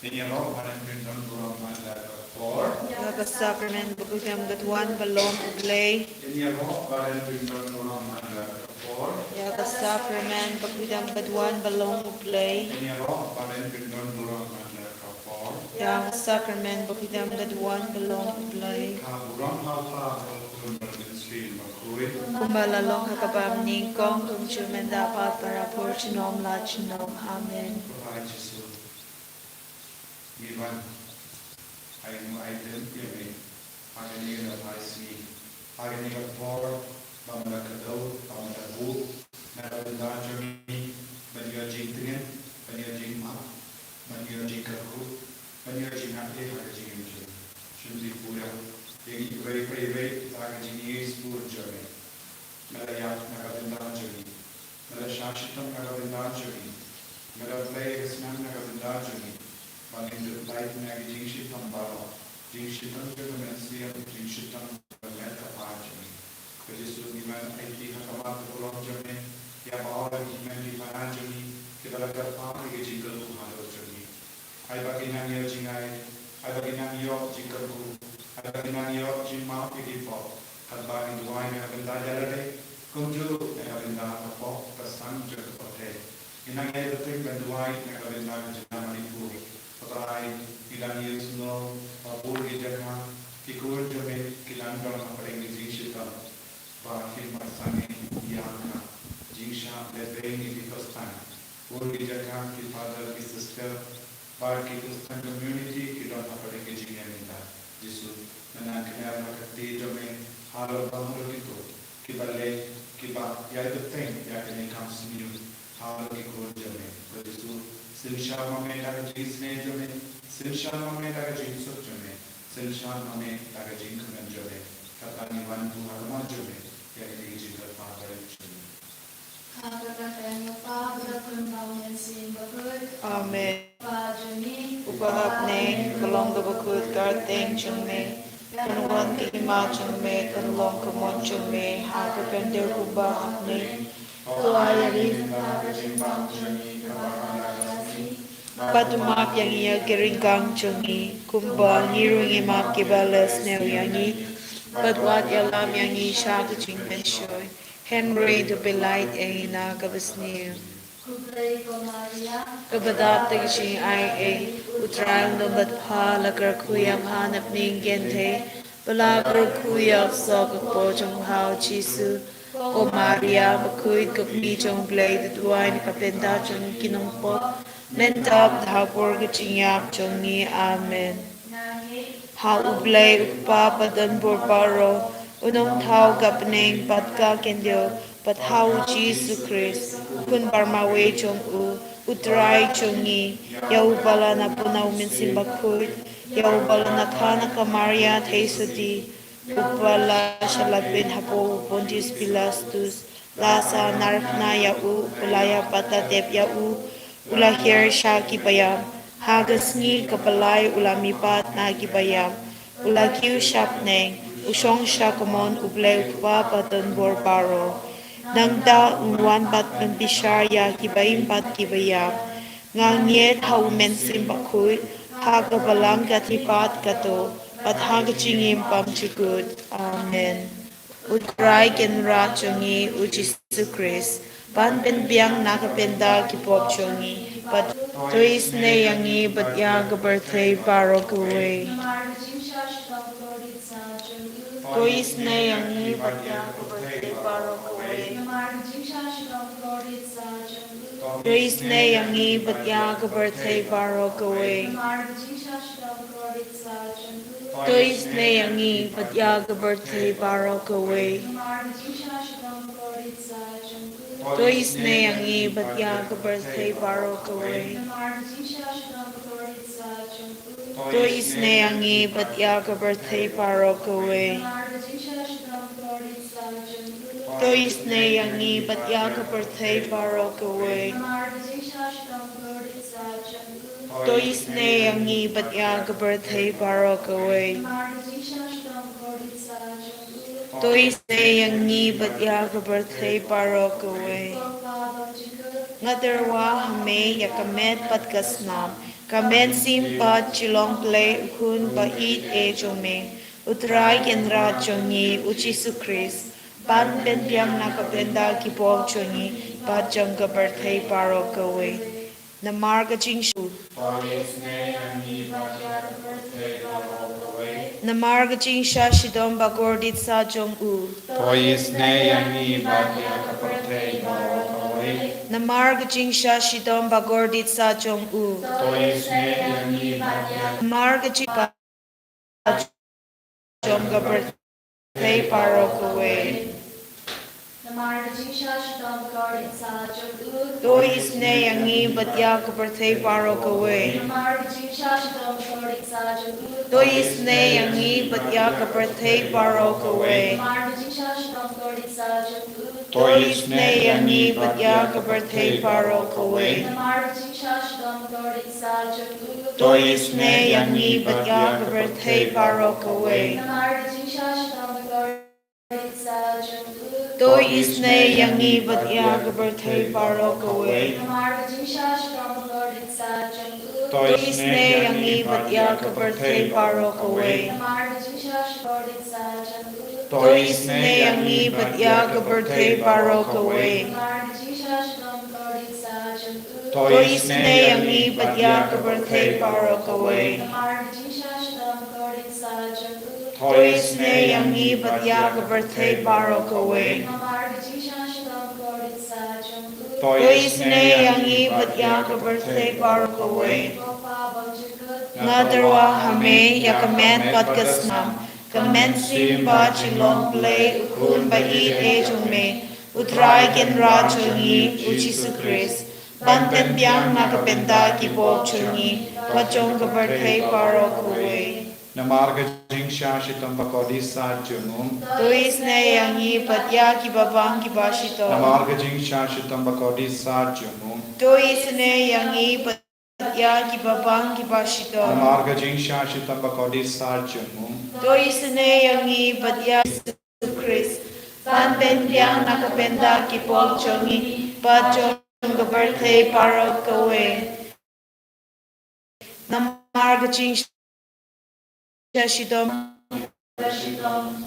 Yaga sacrament bukuyam gatuan balong ublay. Yaga sacrament bukuyam gatuan balong ublay. Yaga sacrament bukuyam gatuan balong ublay. Kumbalalong hakabam ningkong kumchumen dapat para porchinom lachinom. Amen. Amen. Upahapne, kalong gabakut garteng chungme, kanuan kima chungme, kanulong kamon chungme, hagapender kuba hapne, kuayari, patumap yang iya geringgang chungi, kumba nirungi map kibales neo yangi, patwat yalam yangi shaka chingmen shoy, Henry to be light ay nagabasniyo. Kabadap tagising ay utrang numbat pa lagar kuyam hanap ning gente balagar kuyak sa kakpo chong hao chisu o Maria makuit kapni chong blay duduay ni kapenda chong kinungpot mentap dhapor kachinyap chong ni amen. Hao ublay upapadan borparo unong tao kapning patka kendyo pat hao Jesus Christ kun barmawe chong utray chongi yau bala na punaw min simbakut yau bala na kana ka Maria Teisudi upala shalabin hapo Pontius Pilatus lasa narkna yau ulaya patatep yau ulahir siya kibayam hagas ni kapalay ulamipat na kibayam ulakiw shapneng usong siya kumon ublay upwa patan borbaro nangda unwan bat membisarya kibayim bat kibayam ngangye hau mensim bakui haga balang katipat kato pat haga chingim pamchikut amen. Utray kenra chongi ujisu Chris ban ben biang nakapenda kipop chongi pat tuis ne yangi bat yaga birthday baro kuwe tuis ne yangi bat yaga birthday baro kuwe tuis ne yangi bat yaga birthday baro kuwe tuis ne yangi bat yaga birthday baro kuwe tuis ne yangi bat yaga birthday baro kuwe tuis ne yangi bat yaga birthday baro kuwe tuis ne yangi bat yaga birthday baro kuwe tuis ne yangi bat yaga birthday baro kuwe tuis ne yangi bat yaga birthday baro kuwe ngadarwa hame yakamet pat kasnam Kamen sim pa chilong play ukun ba it e jomeng. Utrai genra jongi uchisu Chris. Ban ben biang na kapenda ki bol jongi ba jangga berthai paro kawe. Namarga jing shu. Namarga jing sha shidom ba gordit sa jong u. Namarga jing sha shidom ba gordit sa jong u. Namarga jing ba jangga berthai paro kawe. Do isne yangi batya kaparthai paro kawe. Do isne yangi batya kaparthai paro kawe. Do isne yangi batya kaparthai paro kawe. Do isne yangi batya kaparthai paro kawe. Do isne yangi batya kaparthai paro kawe. Do isne yangi batya kaparthai paro kawe. Do isne yangi batya kaparthai paro kawe. Do isne yangi batya kaparthai paro kawe. Do isne yangi batya kaparthai paro kawe. Do isne yangi batya kaparthai paro kawe. Ngadarwa hame yakamen patgasnam. Kamen sim ba chilong play ukun ba it e jome. Utrai genra chungi uchisu Chris. Ban ben biang na kapenda ki bol chungi. Pachong kaparthai paro kawe. Namarga jing sha shitam bakodi sa jungum. Do isne yangi batya ki babang ki bashito. Namarga jing sha shitam bakodi sa jungum. Do isne yangi batya ki babang ki bashito. Namarga jing sha shitam bakodi sa jungum. Do isne yangi batya Chris. Ban ben biang na kapenda ki bol chungi. Pachong kaparthai paro kawe. Namarga jing Shashidom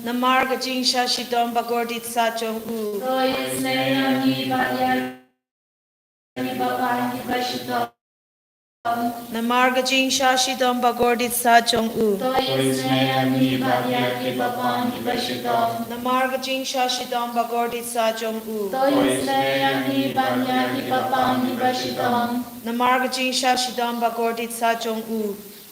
Namarga jing shashidom bagordit sa jong u. Do isne yangi batya ki babang ki bashito. Namarga jing shashidom bagordit sa jong u. Do isne yangi batya ki babang ki bashito. Namarga jing shashidom bagordit sa jong u. Do isne yangi batya ki babang ki bashito. Namarga jing shashidom bagordit sa jong u.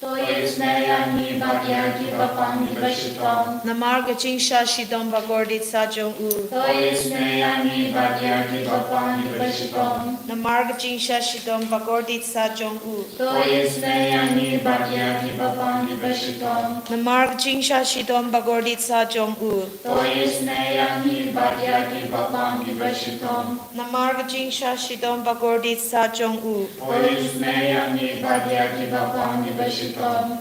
Do isne yangi batya ki babang ki bashito. Namarga jing shashidom bagordit sa jong u. Do isne yangi batya ki babang ki bashito. Namarga jing shashidom bagordit sa jong u. Do isne yangi batya ki babang ki bashito. Namarga jing shashidom bagordit sa jong u. Do isne yangi batya ki babang ki bashito. Namarga jing shashidom bagordit sa jong u. Do isne yangi batya ki babang ki bashito.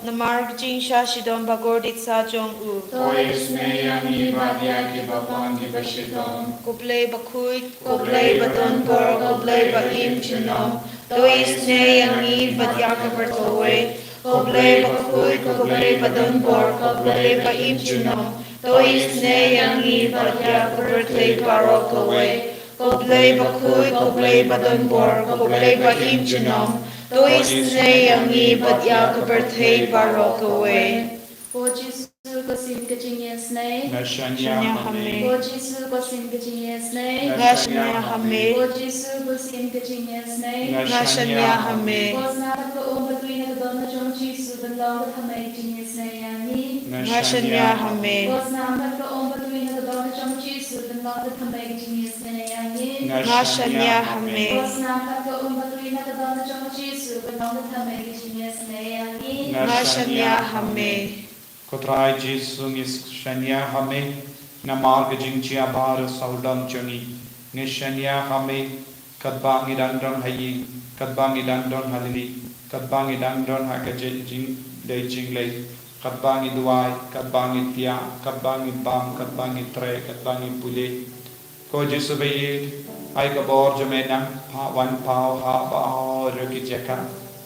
Namarga jing shashidom bagordit sa jong u. Do isne yangi batya ki babang ki bashito. Kublay bakhuy, kublay badon bor, kublay ba im chinom. Do isne yangi batya kaparthawe. Kublay bakhuy, kublay badon bor, kublay ba im chinom. Do isne yangi batya kaparthai paro kawe. Kublay bakhuy, kublay badon bor, kublay ba im chinom. Do isne yangi batya kaparthai paro kawe. O Jisu ko sim ka JIngisynei. Nashanya hame. O Jisu ko sim ka JIngisynei. Nashanya hame. O Jisu ko sim ka JIngisynei. Nashanya hame. O snap ko batui na don na jong Jisu ben long ka hame JIngisynei yangi. Nashanya hame. O snap ko batui na don na jong Jisu ben long ka hame JIngisynei yangi. Nashanya hame. O snap ko batui na don na jong Jisu ben long ka hame JIngisynei yangi. Nashanya hame. Kotrai Jisu ngis shanya hame. Namarga jing chia bar saudam chungi. Ngishanya hame. Kadbangi dandon hayi. Kadbangi dandon halini. Kadbangi dandon hakaje jing de jinglei. Kadbangi duai. Kadbangi tia. Kadbangi bam. Kadbangi tre. Kadbangi pule. Ko Jisu bayi. Ay kabor jamenang. Pa wan pao ha ba reki jeka.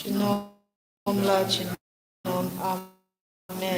Chinom la chinom. Amen.